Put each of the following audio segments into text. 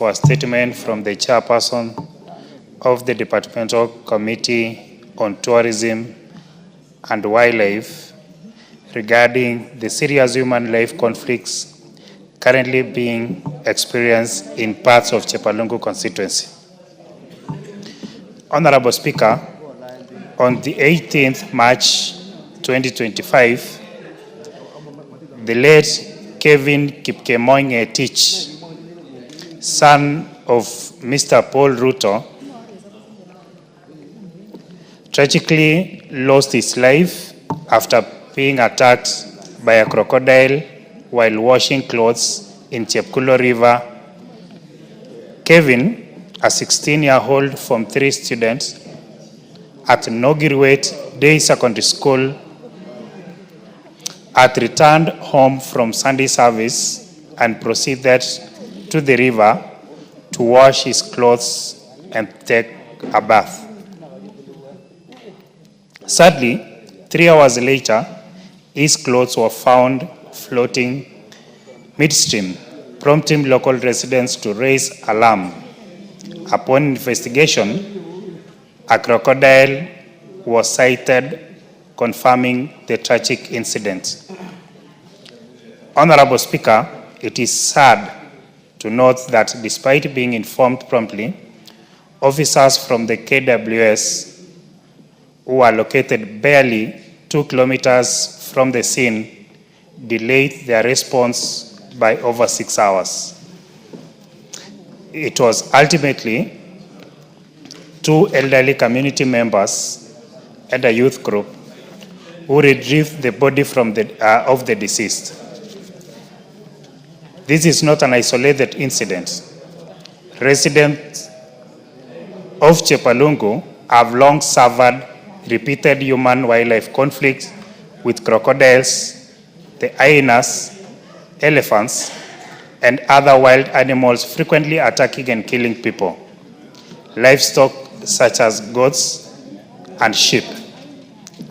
for a statement from the chairperson of the Departmental Committee on Tourism and Wildlife regarding the serious human life conflicts currently being experienced in parts of Chepalungu constituency. Honorable Speaker, on the 18th March 2025, the late Kevin Kipkemoing-Etich, son of Mr. Paul Ruto, tragically lost his life after being attacked by a crocodile while washing clothes in Chepkulo River. Kevin, a 16-year-old from 3 students at Nogirwet Day Secondary School, had returned home from Sunday service and proceeded to the river to wash his clothes and take a bath. Sadly, 3 hours later, his clothes were found floating midstream, prompting local residents to raise alarm. Upon investigation, a crocodile was sighted, confirming the tragic incident. Honorable Speaker, it is sad to note that despite being informed promptly, officers from the KWS, who are located barely 2 kilometers from the scene, delayed their response by over 6 hours. It was ultimately 2 elderly community members and a youth group who retrieved the body from of the deceased. This is not an isolated incident. Residents of Chepalungu have long suffered repeated human-wildlife conflicts with crocodiles, the hyenas, elephants, and other wild animals frequently attacking and killing people, livestock such as goats and sheep,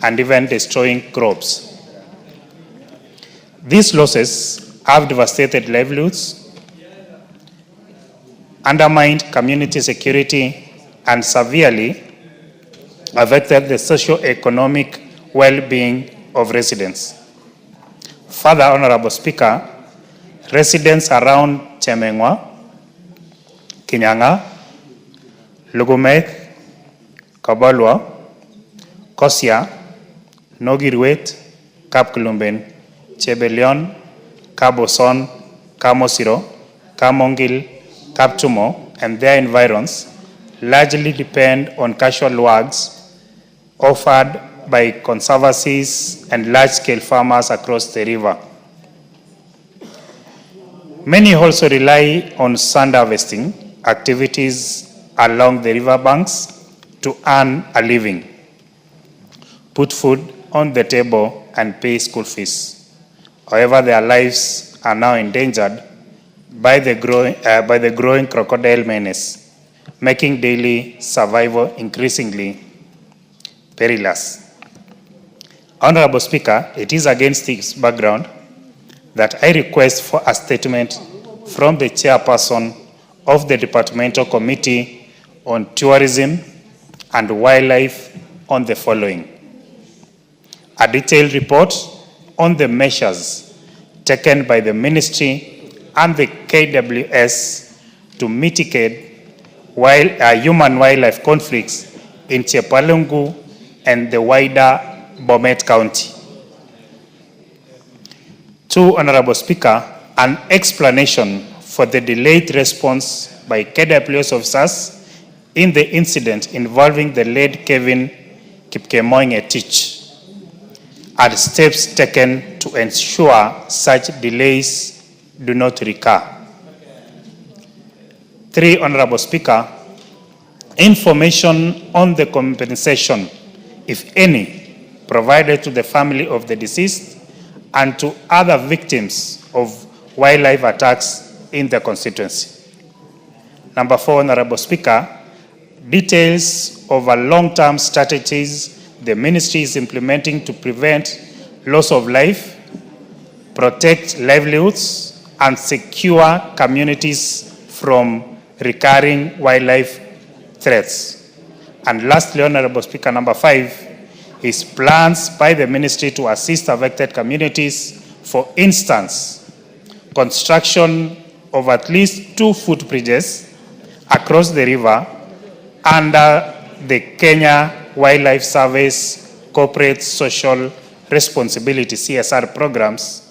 and even destroying crops. These losses have devastated livelihoods, undermined community security, and severely affected the socio-economic well-being of residents. Further, Honorable Speaker, residents around Chemengwa, Kinyanga, Lugumeth, Kabalwa, Kosia, Nogirwet, Kapkulumben, Chebelion, Kaboson, Kamosiro, Kamongil, Kaptumo, and their environs largely depend on casual works offered by conservancies and large-scale farmers across the river. Many also rely on sand harvesting activities along the riverbanks to earn a living, put food on the table, and pay school fees. However, their lives are now endangered by the growing crocodile menace, making daily survival increasingly perilous. Honorable Speaker, it is against this background that I request for a statement from the chairperson of the Departmental Committee on Tourism and Wildlife on the following: a detailed report on the measures taken by the Ministry and the KWS to mitigate human-wildlife conflicts in Chepalungu and the wider Bomet County. 2, Honorable Speaker, an explanation for the delayed response by KWS officers in the incident involving the late Kevin Kipkemoing-Etich, and steps taken to ensure such delays do not recur. 3, Honorable Speaker, information on the compensation, if any, provided to the family of the deceased and to other victims of wildlife attacks in the constituency. Number 4, Honorable Speaker, details of a long-term strategies the ministry is implementing to prevent loss of life, protect livelihoods, and secure communities from recurring wildlife threats. And lastly, Honorable Speaker, number 5 is plans by the ministry to assist affected communities. For instance, construction of at least 2 footbridges across the river under the Kenya Wildlife Service Corporate Social Responsibility (CSR) programs